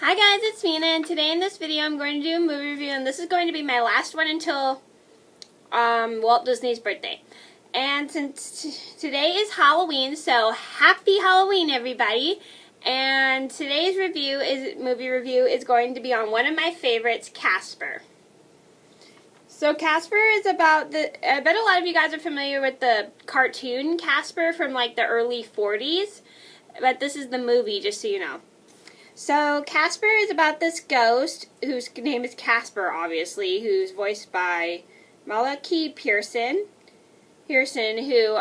Hi guys, it's Mina, and today in this video I'm going to do a movie review, and this is going to be my last one until Walt Disney's birthday. And since today is Halloween, so happy Halloween everybody. And today's movie review is going to be on one of my favorites, Casper. So Casper is about I bet a lot of you guys are familiar with the cartoon Casper from like the early 40s, but this is the movie, just so you know. So Casper is about this ghost whose name is Casper, obviously, who's voiced by Malachi Pearson, who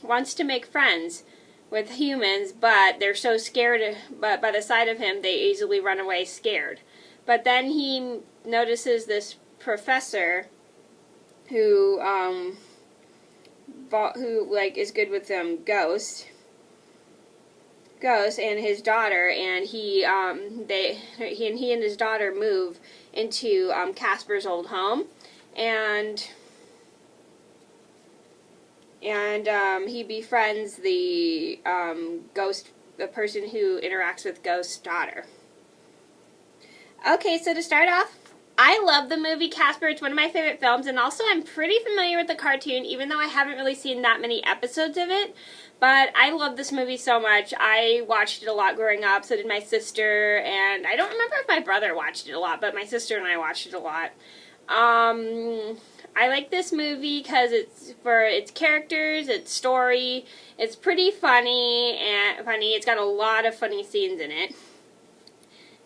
wants to make friends with humans, but they're so scared. But by the sight of him, they easily run away scared. But then he notices this professor who is good with ghosts and his daughter, and he and his daughter move into Casper's old home, and he befriends the person who interacts with Ghost's daughter. Okay, so to start off, I love the movie Casper. It's one of my favorite films, and also I'm pretty familiar with the cartoon, even though I haven't really seen that many episodes of it. But I love this movie so much. I watched it a lot growing up, so did my sister, and I don't remember if my brother watched it a lot, but my sister and I watched it a lot. I like this movie because it's for its characters, its story. It's pretty funny. It's got a lot of funny scenes in it.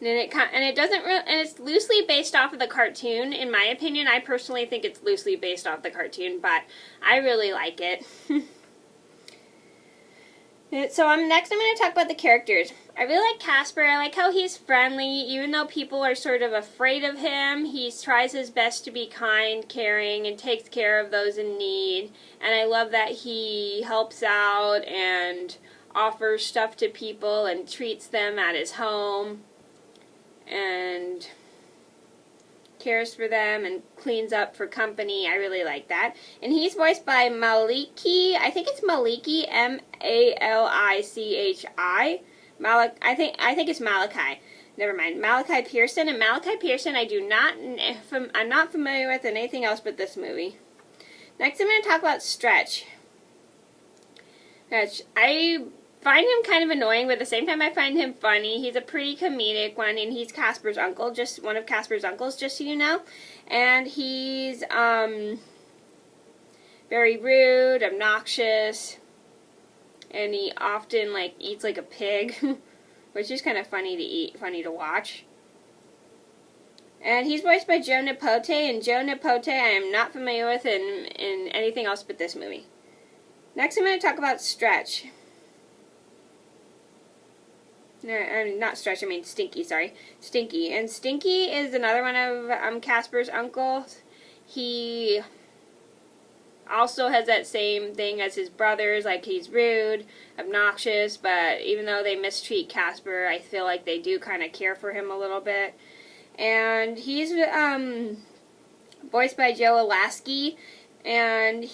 And it's loosely based off of the cartoon. In my opinion, I personally think it's loosely based off the cartoon, but I really like it. So next I'm going to talk about the characters. I really like Casper. I like how he's friendly. Even though people are sort of afraid of him, he tries his best to be kind, caring, and takes care of those in need. And I love that he helps out and offers stuff to people and treats them at his home and cares for them and cleans up for company. I really like that. And he's voiced by Malachi, I think it's Malachi, M-A-L-I-C-H-I. I think it's Malachi. Never mind. Malachi Pearson. And Malachi Pearson I'm not familiar with anything else but this movie. Next I'm going to talk about Stretch. I find him kind of annoying, but at the same time I find him funny. He's a pretty comedic one, and he's Casper's uncle, just one of Casper's uncles, just so you know. And he's very rude, obnoxious, and he often eats like a pig, which is kind of funny to watch. And he's voiced by Joe Nipote, and Joe Nipote I am not familiar with in anything else but this movie. Next I'm going to talk about Stretch. No, not Stretch, I mean Stinky, sorry. Stinky. And Stinky is another one of Casper's uncles. He also has that same thing as his brothers, like he's rude, obnoxious, but even though they mistreat Casper, I feel like they do kind of care for him a little bit. And he's voiced by Joe Lasky. And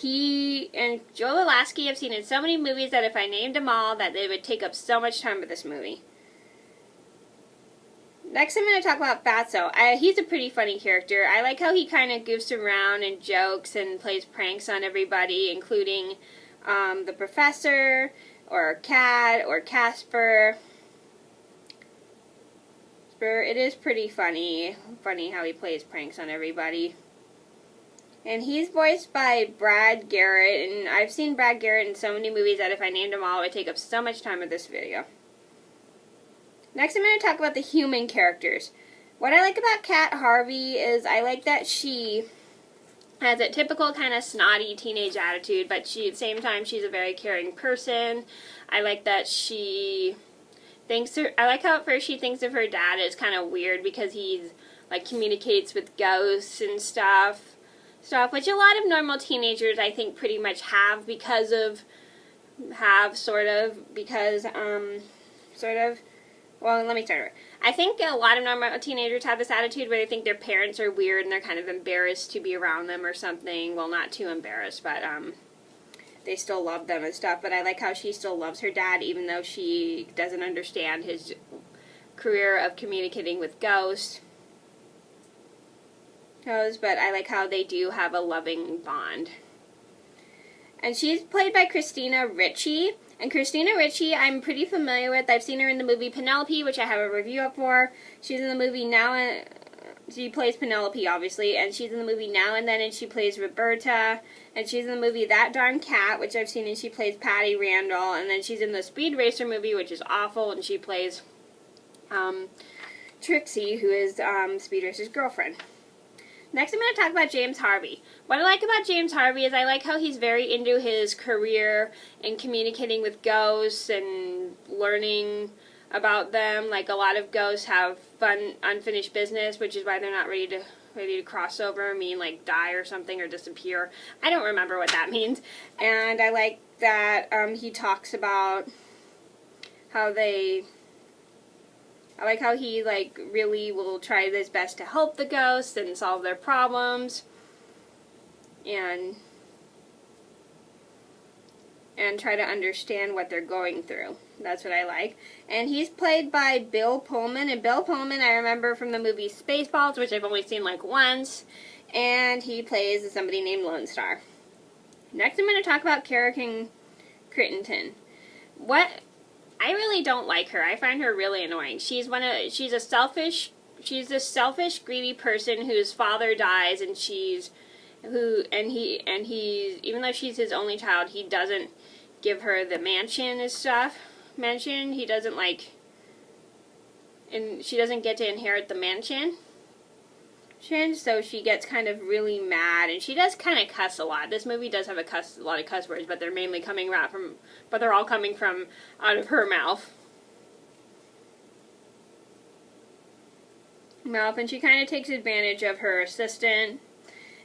Joe Lasky I've seen in so many movies that if I named them all, that they would take up so much time with this movie. Next I'm going to talk about Fatso. He's a pretty funny character. I like how he kind of goofs around and jokes and plays pranks on everybody, including the professor, or Cat, or Casper. It is pretty funny how he plays pranks on everybody. And he's voiced by Brad Garrett, and I've seen Brad Garrett in so many movies that if I named them all, it would take up so much time with this video. Next I'm going to talk about the human characters. What I like about Cat Harvey is I like that she has a typical kind of snotty teenage attitude, but at the same time she's a very caring person. I like that I like how at first she thinks of her dad as kind of weird because he's communicates with ghosts and stuff, which a lot of normal teenagers I think pretty much have well, let me start over. I think a lot of normal teenagers have this attitude where they think their parents are weird and they're kind of embarrassed to be around them or something. Well, not too embarrassed, but they still love them and stuff. But I like how she still loves her dad even though she doesn't understand his career of communicating with ghosts. But I like how they do have a loving bond. And she's played by Christina Ricci. And Christina Ricci, I'm pretty familiar with. I've seen her in the movie Penelope, which I have a review up for. She's in the movie Now and... She plays Penelope, obviously. And she's in the movie Now and Then, and she plays Roberta. And she's in the movie That Darn Cat, which I've seen, and she plays Patty Randall. And then she's in the Speed Racer movie, which is awful, and she plays Trixie, who is Speed Racer's girlfriend. Next, I'm going to talk about James Harvey. What I like about James Harvey is I like how he's very into his career and communicating with ghosts and learning about them. Like, a lot of ghosts have fun, unfinished business, which is why they're not ready to cross over, mean like die or something or disappear. I don't remember what that means. And I like that he talks about how I like how he, like, really will try his best to help the ghosts and solve their problems. And try to understand what they're going through. That's what I like. And he's played by Bill Pullman. And Bill Pullman I remember from the movie Spaceballs, which I've only seen, like, once. And he plays somebody named Lone Star. Next I'm going to talk about Kara Crittenden. I really don't like her. I find her really annoying. She's a selfish, greedy person whose father dies, and he's even though she's his only child, he doesn't give her the mansion and stuff. He doesn't and she doesn't get to inherit the mansion. So she gets kind of really mad, and she does kind of cuss a lot. This movie does have a lot of cuss words, but they're mainly they're all coming from out of her mouth. And she kind of takes advantage of her assistant,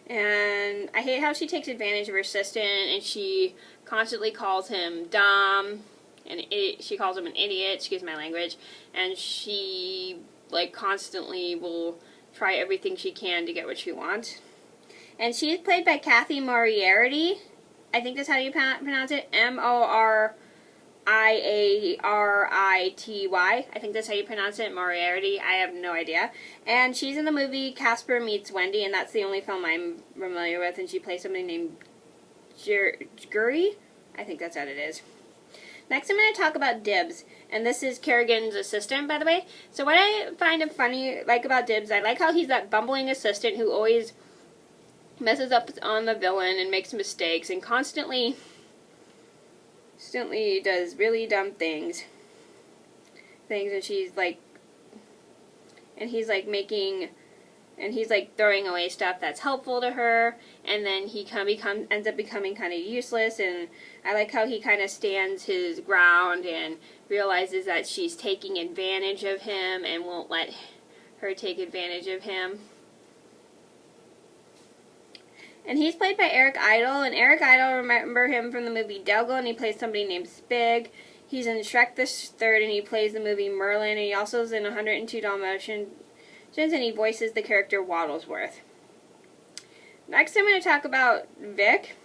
and I hate how she takes advantage of her assistant, and she constantly calls him dumb, and she calls him an idiot, excuse my language, and she, like, constantly will try everything she can to get what she wants. And she's played by Kathy Moriarty. I think that's how you pronounce it. Moriarity. I think that's how you pronounce it, Moriarty. I have no idea. And she's in the movie Casper Meets Wendy, and that's the only film I'm familiar with. And she plays somebody named Guri. I think that's what it is. Next, I'm going to talk about Dibs, and this is Kerrigan's assistant, by the way. So what I find funny, about Dibs, I like how he's that bumbling assistant who always messes up on the villain and makes mistakes and constantly does really dumb things. And she's like, and he's like throwing away stuff that's helpful to her, and then he ends up becoming kind of useless. And I like how he kind of stands his ground and realizes that she's taking advantage of him and won't let her take advantage of him. And he's played by Eric Idle, and Eric Idle, remember him from the movie Delgo, and he plays somebody named Spig. He's in Shrek the Third, and he plays the movie Merlin, and he also is in 102 Dalmatians, and he voices the character Waddlesworth. Next, I'm going to talk about Vic.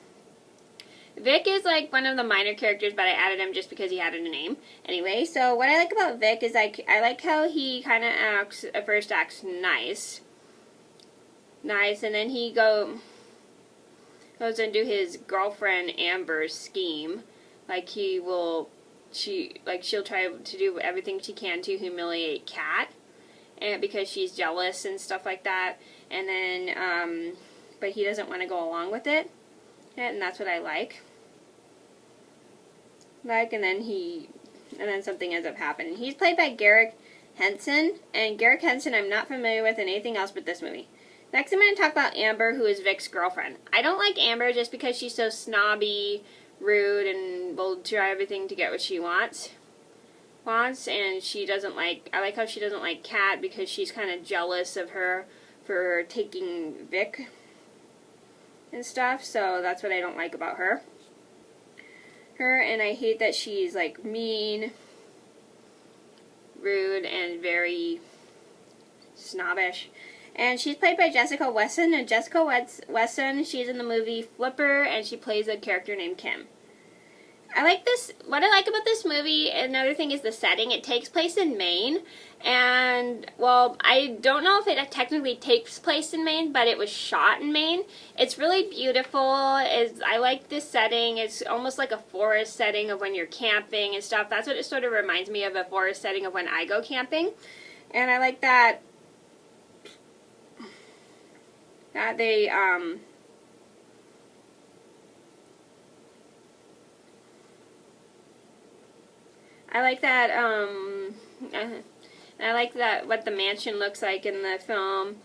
Vic is like one of the minor characters, but I added him just because he added a name. Anyway, so what I like about Vic is I like how he kind of at first acts nice, and then he goes into his girlfriend Amber's scheme. She'll try to do everything she can to humiliate Kat, and because she's jealous and stuff like that. And then, but he doesn't want to go along with it, and that's what I like. And then something ends up happening. He's played by Garrick Henson, and Garrick Henson I'm not familiar with in anything else but this movie. Next, I'm going to talk about Amber, who is Vic's girlfriend. I don't like Amber just because she's so snobby, rude, and will try everything to get what she wants. And she doesn't like, I like how she doesn't like Kat because she's kind of jealous of her for taking Vic and stuff. So that's what I don't like about her. And I hate that she's like mean, rude, and very snobbish. And she's played by Jessica Wesson, and Jessica Wesson, she's in the movie Flipper, and she plays a character named Kim. I like this. What I like about this movie, another thing, is the setting. It takes place in Maine, and, well, I don't know if it technically takes place in Maine, but it was shot in Maine. It's really beautiful. I like this setting. It's almost like a forest setting of when you're camping and stuff. That's what it sort of reminds me of, a forest setting of when I go camping. And I like that they, I like that, I like that what the mansion looks like in the film.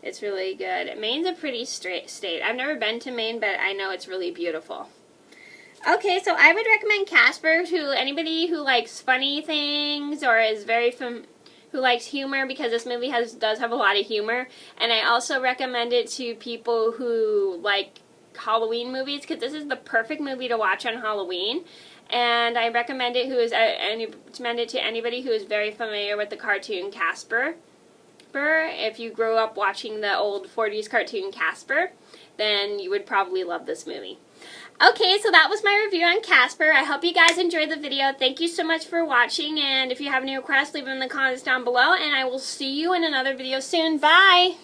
It's really good. Maine's a pretty state. I've never been to Maine, but I know it's really beautiful. Okay, so I would recommend Casper to anybody who likes funny things or is who likes humor, because this movie does have a lot of humor. And I also recommend it to people who like Halloween movies, because this is the perfect movie to watch on Halloween. And I recommend it to anybody who is very familiar with the cartoon Casper. If you grew up watching the old 40s cartoon Casper, then you would probably love this movie. Okay, so that was my review on Casper. I hope you guys enjoyed the video. Thank you so much for watching, and if you have any requests, leave them in the comments down below, and I will see you in another video soon. Bye!